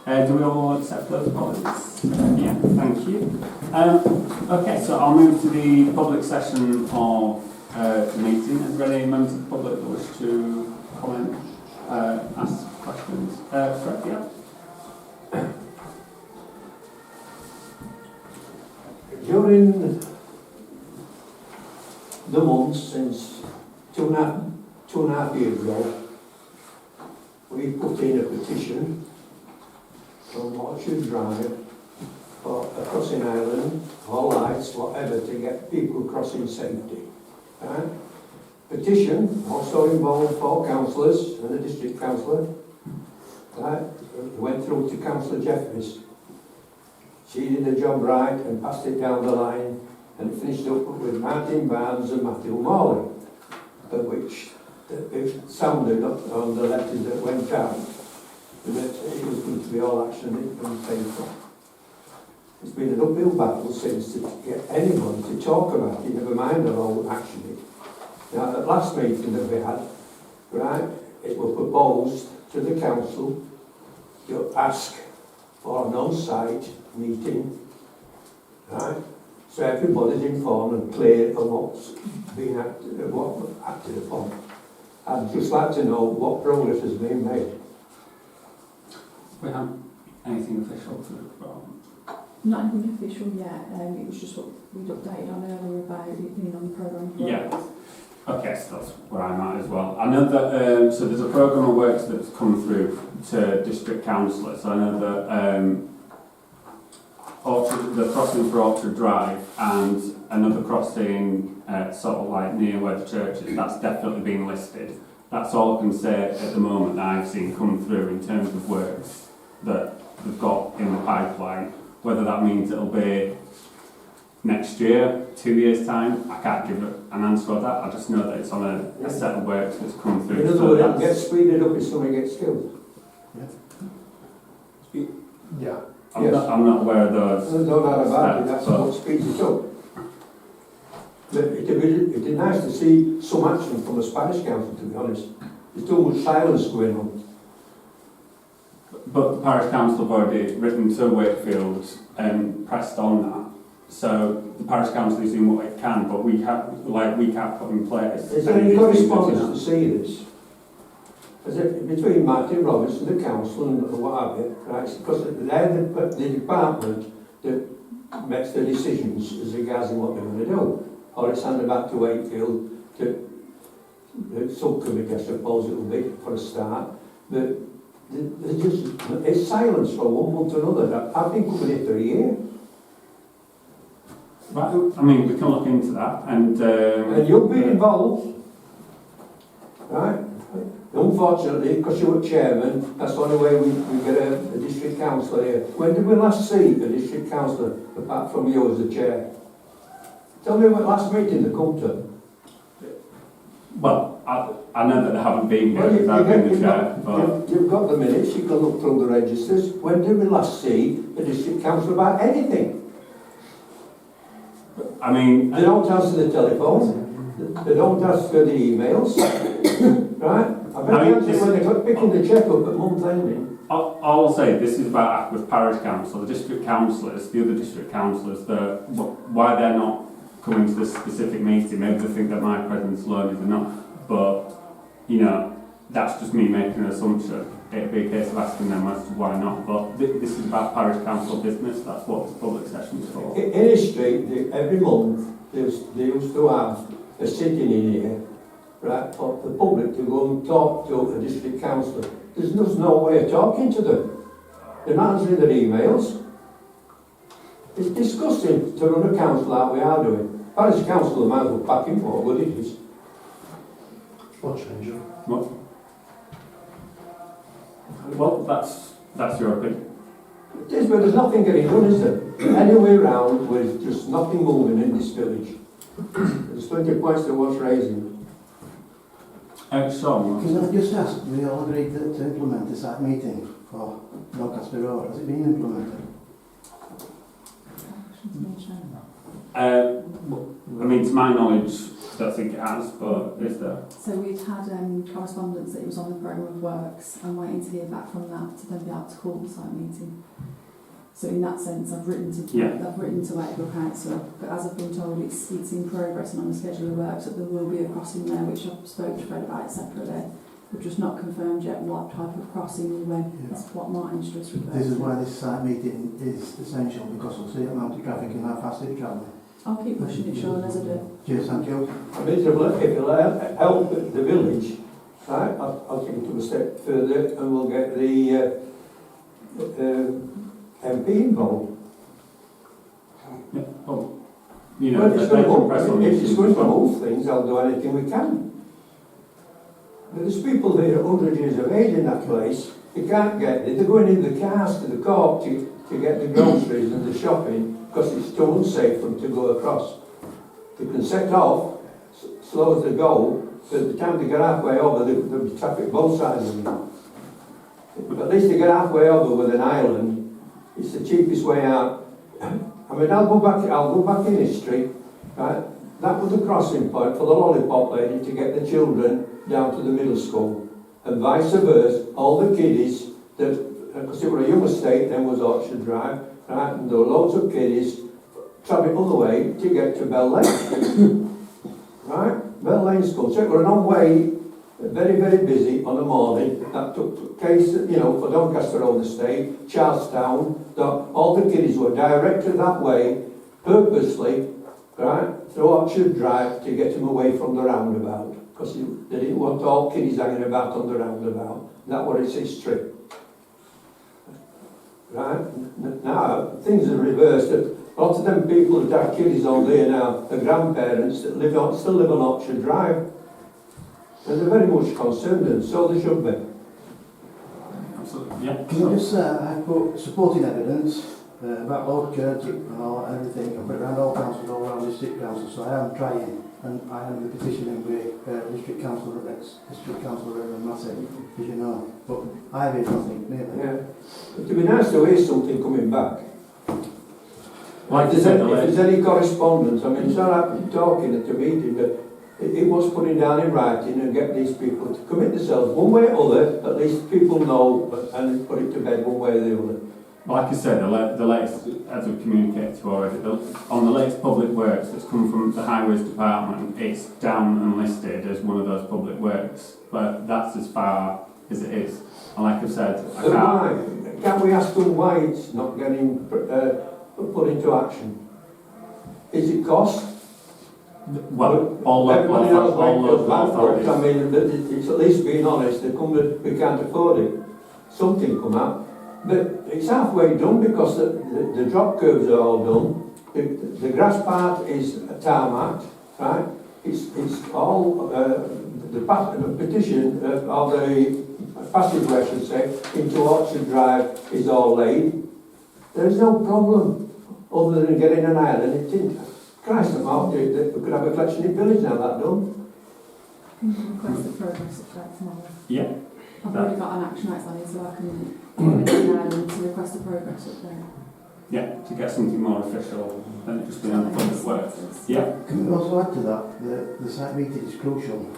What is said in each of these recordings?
Do we all accept those apologies? Yeah, thank you. Okay, so I'll move to the public session of the meeting. Is there any members of the public that wish to comment, ask questions? Fred, yeah. During the months since two and a half years ago, we put in a petition from Orchard Drive for a crossing island, or lights, whatever, to get people crossing safety. Right? Petition also involved 4 councillors and a district councillor. Right? It went through to Councillor Jeffries. She did the job right and passed it down the line, and it finished up with Martin Barnes and Matthew Morley, which it sounded on the letters that went out that it was going to be all action and paid for. It's been an uphill battle since to get anyone to talk about it, never mind their own action it. Now, at last meeting that we had, right, it was proposed to the council to ask for an on-site meeting, right? So everybody's informed and clear on what's been acted upon. I'd just like to know what progress has been made. We have anything official to report? Not anything official yet. It was just what we'd updated on earlier about it being on the programme. Yeah. Okay, so that's where I'm at as well. I know that, so there's a programme of works that's come through to district councillors. I know that the crossing for Orchard Drive and another crossing sort of like near where the church is, that's definitely been listed. That's all I can say at the moment that I've seen come through in terms of works that they've got in the pipeline. Whether that means it'll be next year, 2 years' time, I can't give an answer on that. I just know that it's on a set of works that's come through. In other words, it gets speeded up if somebody gets killed. Yeah. I'm not aware of those. No doubt about it, that's what speeds it up. It'd be nice to see some action from the Parish Council, to be honest. There's too much silence going on. But the Parish Council have already written to Wakefield and pressed on that. So the Parish Council is doing what it can, but we can't put in place. Is there any correspondence to see this? Is it between Martin Roberts and the council and what have you? Right? Because they're the department that makes the decisions as regards what they're going to do. Or it's handed back to Wakefield to the subcommittee, I suppose it will be for a start. But it's silence from one month to another. I've been coming here for a year. Right. I mean, we can look into that. And you've been involved, right? Unfortunately, because you were chairman, that's the only way we get a district councillor here. When did we last see a district councillor, apart from you as the chair? Tell me what last meeting they come to. Well, I know that they haven't been here because I've been the chair. You've got the minutes, you can look through the registers. When did we last see a district councillor about anything? I mean... They don't answer the telephone, they don't answer the emails, right? I bet when they're picking the cheque up at month ending. I'll say this is about Ackworth Parish Council, the district councillors, the other district councillors, why they're not coming to this specific meeting. Maybe they think that my presence alone is enough, but you know, that's just me making an assumption. It'd be a case of asking them as to why not, but this is about parish council business. That's what this public session is for. In history, every month they used to have a sitting in here, right, for the public to go and talk to a district councillor. There's just no way of talking to them. They're not answering their emails. It's disgusting to run a council like we are doing. Parish council might as well pack him for what it is. What change? What? Well, that's your opinion. It is, but there's nothing getting done, is there? Anyway round, with just nothing moving in this village. There's 20 points that was raising. Sean, Can I just ask, we all agreed to implement this at meeting for Doncaster Road. Has it been implemented? I mean, to my knowledge, I don't think it has, but is there? So we've had correspondence that it was on the programme of works. I'm waiting to hear back from that to then be able to call the site meeting. So in that sense, I've written to Ackworth Council, but as I've been told, it's in progress and on the schedule of works that there will be a crossing there, which I've spoken to Fred about separately. We've just not confirmed yet what type of crossing and when. Yeah. That's what Martin's just referred to. This is why this site meeting is essential, because we'll see the amount of traffic and how fast it's travelling. I'll keep pushing it, Sean, as I do. Cheers, thank you. I mean, if it'll help the village, right, I'll take it to a step further and we'll get the MP involved. Yeah. Oh, you know, Well, if it's going to well. move things, I'll do anything we can. But there's people there 100 years of age in that place, they can't get there, they're going in the cars to the co-op to get the groceries and the shopping because it's too unsafe for them to go across. They can set off, slow as they go, but by the time they get halfway over, there'll be traffic both sides of them. But at least they get halfway over with an island, it's the cheapest way out. I mean, I'll go back in history, right? That was the crossing point for the lollipop lady to get the children down to the middle school, and vice versa. All the kiddies, because it was a young estate, then was Orchard Drive, right? And there were loads of kiddies travelling all the way to get to Bell Lane, right? Bell Lane School. So it was a long way, very, very busy on the morning. That took case, you know, for Doncaster Road Estate, Charlestown. All the kiddies were directed that way, purposely, right, through Orchard Drive to get them away from the roundabout. Because they didn't want all kiddies hanging about on the roundabout. That was its history. Right? Now, things are reversed. A lot of them people that have kiddies on there now are grandparents that still live on Orchard Drive. And they're very much concerned, and so they should be. Absolutely, yeah. Can you just, I've put supporting evidence about Lord Church and all, everything. I've put it around all councils, all around district councils, so I am trying. And I am the petitioning with district councillor, ex-district councillor Reverend Massey, as you know. But I have nothing, really. Yeah. It would be nice to hear something coming back. Like if there's any correspondence, I mean, it's all right talking at the meeting, but it was putting down in writing and get these people to commit themselves one way or other. At least people know and put it to bed one way or the other. Like I said, the latest, as we've communicated to already, on the latest public works that's come from the Highways Department, it's down and listed as one of those public works, but that's as far as it is. And like I said, I can't... Why? Can't we ask them why it's not getting put into action? Is it cost? Well, all everybody knows local authorities. authorities. I mean, it's at least being honest. They come that we can't afford it. Something come out. But it's halfway done because the drop curves are all done. The grass part is tarmac, right? It's all the petition or the passageway, I should say, into Orchard Drive is all laid. There is no problem other than getting an island. It's in Christ, we could have a collection in village now that done. Can you request the progress of that tomorrow? Yeah. I've already got an action outstanding, so I can to request a progress update. Yeah, to get something more official than it just being on the public works. Yeah. Can we also add to that, the site meeting is crucial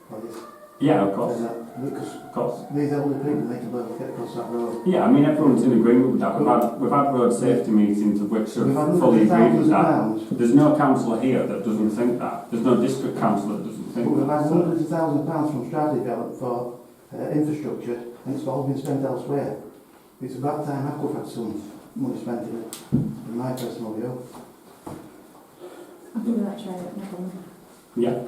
for this? Yeah, of course. Because Of course. these elderly people need to be able to get across that road. Yeah, I mean, everyone's in agreement with that. We've had road safety meetings of which We've had are fully agreed with that. £100,000. There's no councillor here that doesn't think that. There's no district councillor that doesn't think We've that. had hundreds of thousands of pounds from Stratford developed for infrastructure, and it's all been spent elsewhere. It's about time Ackworth had some money spent in my personal view. I'll give you that chair, no problem. Yeah.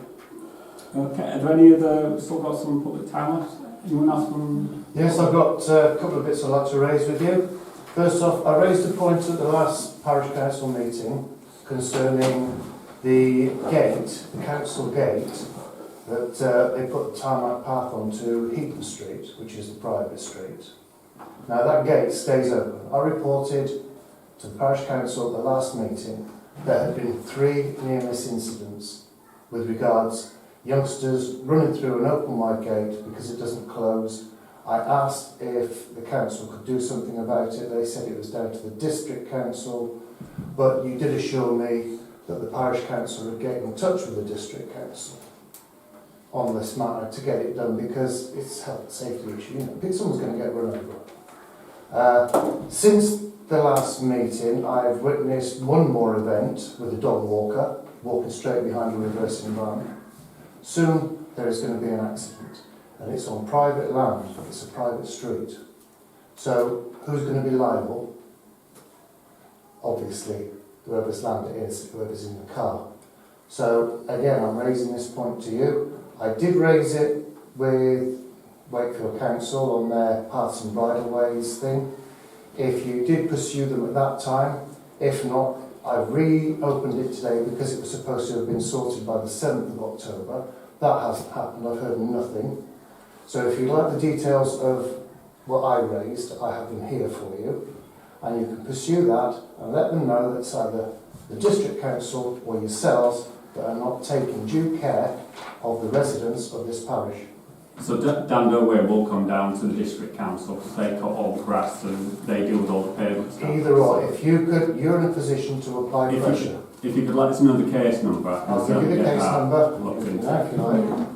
Okay, are there any other, still got some public time left? Anyone else from... Yes, I've got a couple of bits I'd like to raise with you. First off, I raised a point at the last parish council meeting concerning the gate, the council gate, that they put the tarmac path onto Heaton Street, which is the private street. Now that gate stays open. I reported to the parish council at the last meeting there had been 3 near-miss incidents with regards youngsters running through an open wide gate because it doesn't close. I asked if the council could do something about it. They said it was down to the district council, but you did assure me that the parish council would get in touch with the district council on this matter to get it done, because it's a health and safety issue. You know, someone's going to get run over. Since the last meeting, I've witnessed one more event with a dog walker walking straight behind a reversing van. Soon there is going to be an accident, and it's on private land. It's a private street. So who's going to be liable? Obviously, whoever's land it is, whoever's in the car. So again, I'm raising this point to you. I did raise it with Wakefield Council on their paths and bridleways thing. If you did pursue them at that time, if not, I've reopened it today because it was supposed to have been sorted by the 7th of October. That hasn't happened, I've heard nothing. So if you'd like the details of what I raised, I have them here for you. And you can pursue that and let them know that it's either the District Council or yourselves that are not taking due care of the residents of this parish. So Dandover will come down to the district council because they cut all the grass and they deal with all the pavement stuff. Either or, if you could, you're in a position to apply pressure. If you could let us know the case number. I'll give you the case number. Looked into. Yeah, if you like.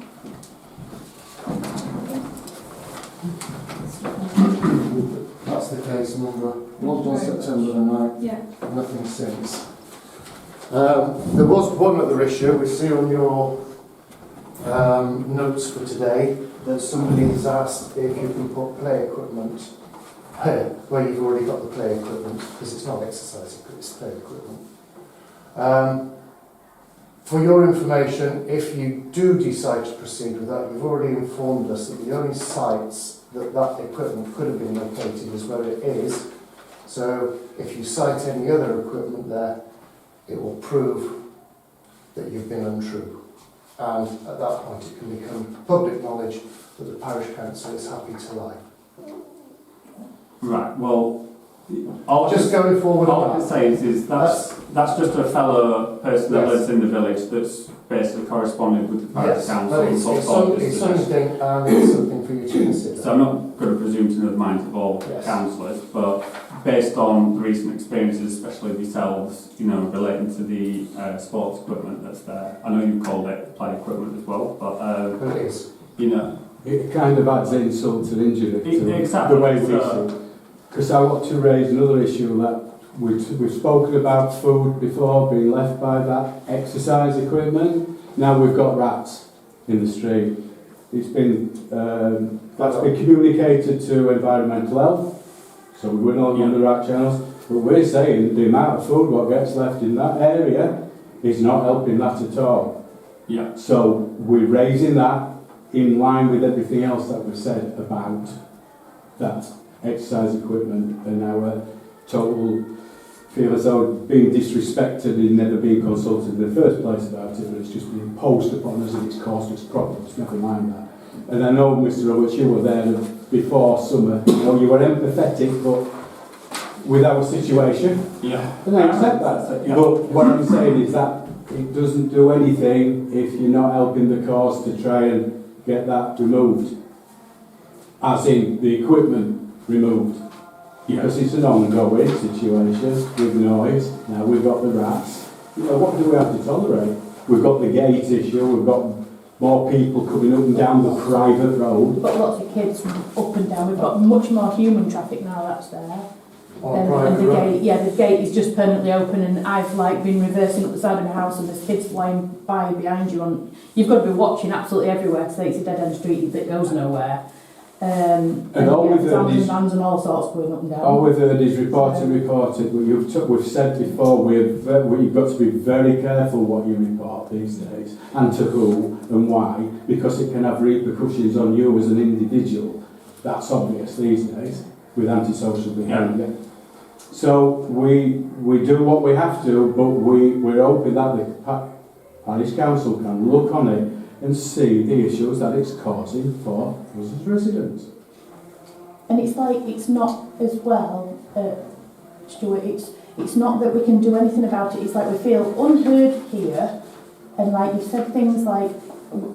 That's the case number. Was on September the 9th. Yeah. Nothing since. There was one other issue. We see on your notes for today that somebody has asked if you can put play equipment where you've already got the play equipment, because it's not exercise equipment, it's play equipment. For your information, if you do decide to proceed with that, you've already informed us that the only sites that that equipment could have been located is where it is. So if you cite any other equipment there, it will prove that you've been untrue. And at that point it can become public knowledge that the parish council is happy to lie. Right, well, Going forward all I on can that. say is that's just a fellow person that Yes. lives in the village that's basically corresponded with the parish Yes, council. but and it's put forward something this and it's something for you to consider. So I'm not going to presume to know the minds of all Yes. councillors, but based on the recent experiences, especially with yourselves, you know, relating to the sports equipment that's there. I know you've called it play equipment as well, but But it is. you know, It kind of adds insult to injury to Exactly. the way we see So- it. Because I want to raise another issue that we've spoken about food before being left by that exercise equipment. Now we've got rats in the street. It's been that's been communicated to environmental health, so we went on the right channels. But we're saying the amount of food what gets left in that area is not helping that at all. yeah. So we're raising that in line with everything else that we've said about that exercise equipment and our total feel as though being disrespected and never being consulted in the first place about it, but it's just been imposed upon us and it's caused us problems, nothing like that. And I know, Mr. Roberts, you were there before summer, you know, you were empathetic but with our situation, Yeah. and I accept that. Yeah. But what I'm saying is that it doesn't do anything if you're not helping the cause to try and get that removed, as in the equipment removed, because it's an ongoing situation with noise. Now we've got the rats. You know, what do we have to tolerate? We've got the gate issue. We've got more people coming up and down the private road. We've got lots of kids up and down. We've got much more human traffic now that's there. On And private the road. gate, the gate is just permanently open, and I've been reversing up the side of my house, and there's kids flying by behind you. And you've got to be watching absolutely everywhere to say it's a dead end street that goes nowhere. And all we've heard vans and is- vans and all sorts going up and down. All we've heard is reported, but we've said before, you've got to be very careful what you report these days, and to who and why, because it can have repercussions on you as an individual. That's obvious these days, with antisocial behaviour. So we do what we have to, but we're hoping that the Parish Council can look on it and see the issues that it's causing for us as residents. And it's not as well, Stuart, it's not that we can do anything about it, it's like we feel unheard here, and like you've said things like,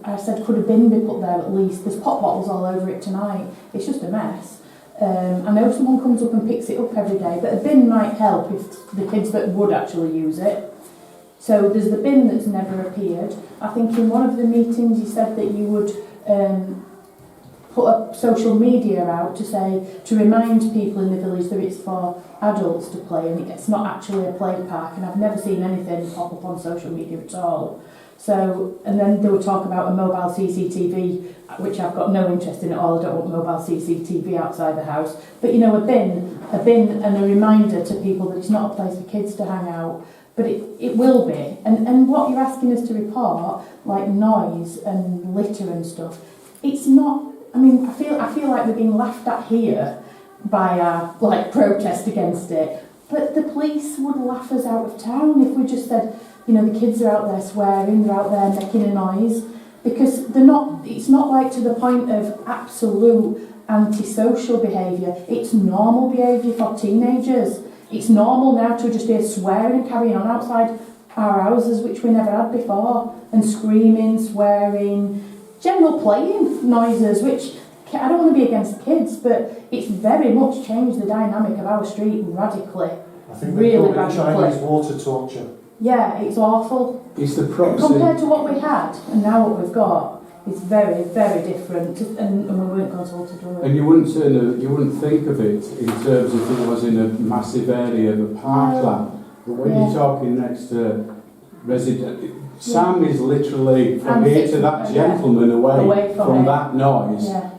I said could a bin be put there at least, there's pop bottles all over it tonight, it's just a mess. I know someone comes up and picks it up every day, but a bin might help if the kids that would actually use it. So there's the bin that's never appeared. I think in one of the meetings you said that you would put a social media out to remind people in the village that it's for adults to play and it's not actually a play park, and I've never seen anything pop up on social media at all. So, and then they would talk about a mobile CCTV, which I've got no interest in at all. I don't want mobile CCTV outside the house. But you know, a bin and a reminder to people that it's not a place for kids to hang out, but it will be. And what you're asking us to report, like noise and litter and stuff, it's not. I mean, I feel like we're being laughed at here by our protest against it. But the police would laugh us out of town if we just said, you know, the kids are out there swearing, they're out there making a noise, because they're not. It's not like to the point of absolute antisocial behaviour. It's normal behaviour for teenagers. It's normal now to just hear swearing and carrying on outside our houses, which we never had before, and screaming, swearing, general playing noises, which I don't want to be against kids, but it's very much changed the dynamic of our street radically. I think really they call it radically. Chinese water torture. Yeah, it's awful. It's the proxy. Compared to what we had and now what we've got, it's very, very different, and we weren't going to alter it. And you wouldn't think of it in terms of it was in a massive area of a parkland. But when you're talking next to resident, Sam is literally from here to that gentleman away from that noise. Yeah.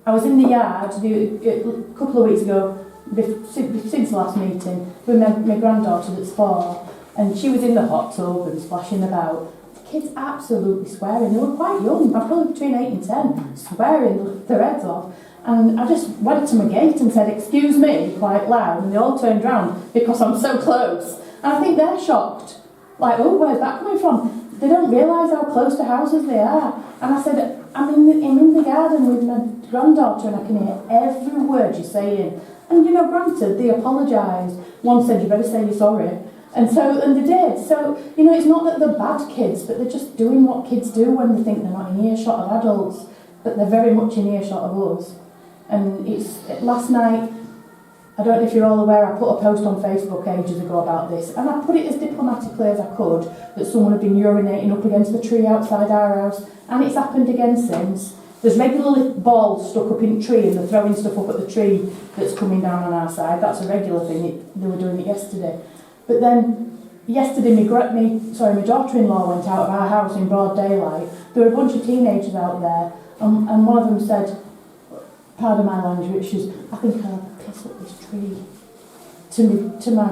I was in the yard a couple of weeks ago, since the last meeting, with my granddaughter that's 4, and she was in the hot tub and splashing about. The kids absolutely swearing. They were quite young, probably between 8 and 10, swearing their heads off. And I just went to my gate and said, "Excuse me," quite loud, and they all turned round because I'm so close. And I think they're shocked. Like, oh, where's that coming from? They don't realise how close to houses they are. And I said, I'm in the garden with my granddaughter and I can hear every word you're saying. And, you know, granted, they apologised. One said, "You better say you're sorry." And they did. So, you know, it's not that they're bad kids, but they're just doing what kids do when they think they're not in earshot of adults. But they're very much in earshot of us. And last night, I don't know if you're all aware, I put a post on Facebook ages ago about this, and I put it as diplomatically as I could, that someone had been urinating up against the tree outside our house, and it's happened again since. There's regularly balls stuck up in the tree, and they're throwing stuff up at the tree that's coming down on our side. That's a regular thing. They were doing it yesterday. But then, yesterday, my daughter-in-law went out of our house in broad daylight. There were a bunch of teenagers out there, and one of them said, pardon my language, which is, "I think I'll piss up this tree," to my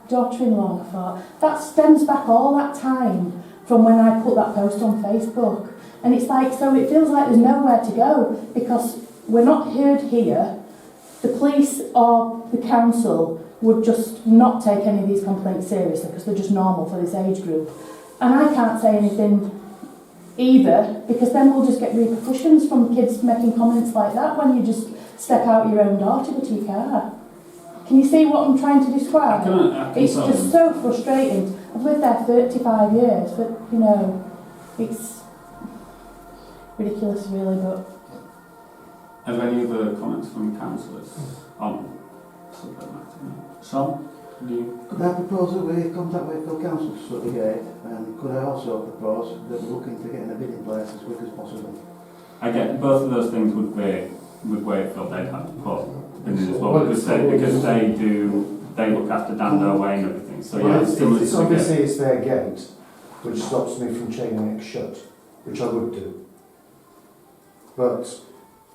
daughter-in-law. And I thought, that stems back all that time from when I put that post on Facebook. And it's like, so it feels like there's nowhere to go, because we're not heard here. The police or the council would just not take any of these complaints seriously because they're just normal for this age group. And I can't say anything either, because then we'll just get repercussions from kids making comments like that when you just step out your own door to go to your car. Can you see what I'm trying to describe? I can It's just so frustrating. I've lived there 35 years, but, you know, it's ridiculous really, but... Are there any other comments from councillors on subject matter? Sean, do you? Could I propose that we contact Wakefield Council to shut the gate, and could I also propose that we're looking to getting a bid in place as quick as possible? I get both of those things would be with Wakefield, they'd have to put in as well, because they look after Dando Way and everything. So well, yeah, it's similar it's to the obviously gate. it's their gate, which stops me from chaining it shut, which I would do. But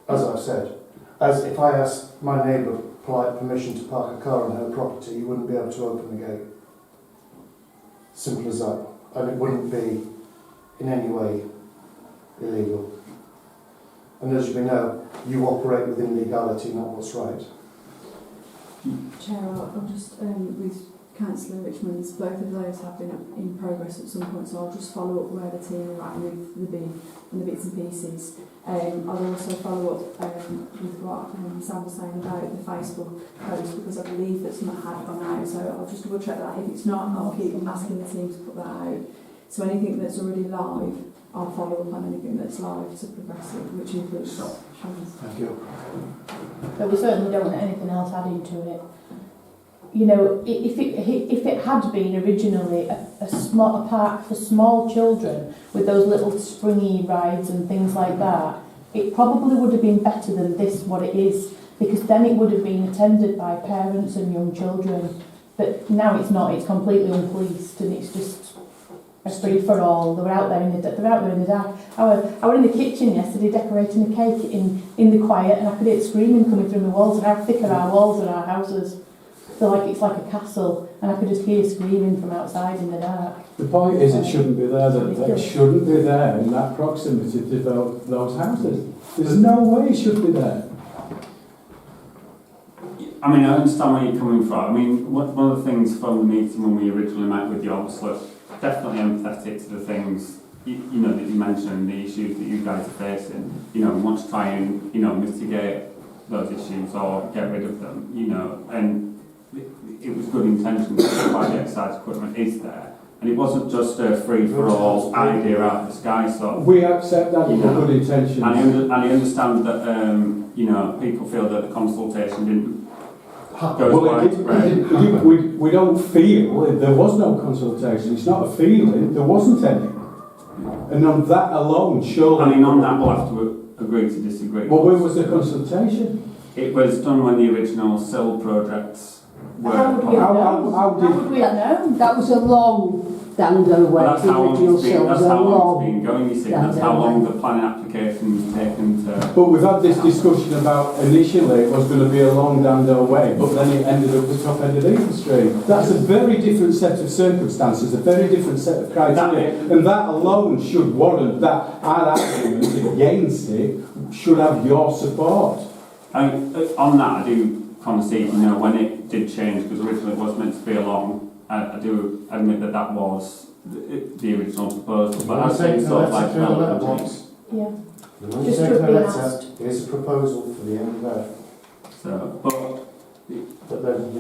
as I've said, as if I asked my neighbour polite permission to park a car on her property, you wouldn't be able to open the gate. Simple as that. And it wouldn't be in any way illegal. And as we know, you operate within legality, not what's right. Chair, I'll just, with Councillor Richmond's, both of those have been in progress at some point, so I'll just follow up where the team are at with the bin and the bits and pieces. I'll also follow up with what Sam was saying about the Facebook post, because I believe that some had gone out, so I'll just double check that. If it's not, I'll keep asking the team to put that out. So anything that's already live, I'll follow up on anything that's live to Progressive, which includes Sean's. Thank you. But we certainly don't want anything else adding to it. you know, if it had been originally a park for small children with those little springy rides and things like that, it probably would have been better than this, what it is, because then it would have been attended by parents and young children. But now it's not, it's completely unpoliced and it's just a free for all. They're out there in the dark. I were in the kitchen yesterday decorating a cake in the quiet, and I could hear screaming coming through my walls, and how thick are our walls in our houses. So it's like a castle, and I could just hear screaming from outside in the dark. The point is, it shouldn't be there. It shouldn't be there in that proximity to those houses. There's no way it should be there. I mean, I understand where you're coming from. I mean, one of the things from the meeting when we originally met with you, obviously, definitely empathetic to the things you know that you mentioned, the issues that you guys are facing. You know, we want to try and mitigate those issues or get rid of them. You know, and it was good intention to buy the exercise equipment is there, and it wasn't just a free for all idea out of the sky. So we accept that with good intentions, and I understand that you know, people feel that the consultation didn't. We don't feel there was no consultation. It's not a feeling. There wasn't any, and on that alone, surely. I mean, on that we'll have to agree to disagree. Well, where was the consultation? It was done when the original SIL projects were. How would we know? That was a long dando way. Well, that's how long it's been. That's how long it's been going. You see, that's how long the planning application was taken to. But we've had this discussion about initially it was going to be a long dando way, but then it ended up the top end of Eagle Street. That's a very different set of circumstances, a very different set of criteria, and that alone should warrant that our argument against it should have your support. On that, I do concede. You know, when it did change, because originally it was meant to be a long. I do admit that was the original proposal, but I think sort of like development. Yeah. Just to have been asked. Here's a proposal for the end of that. So, but then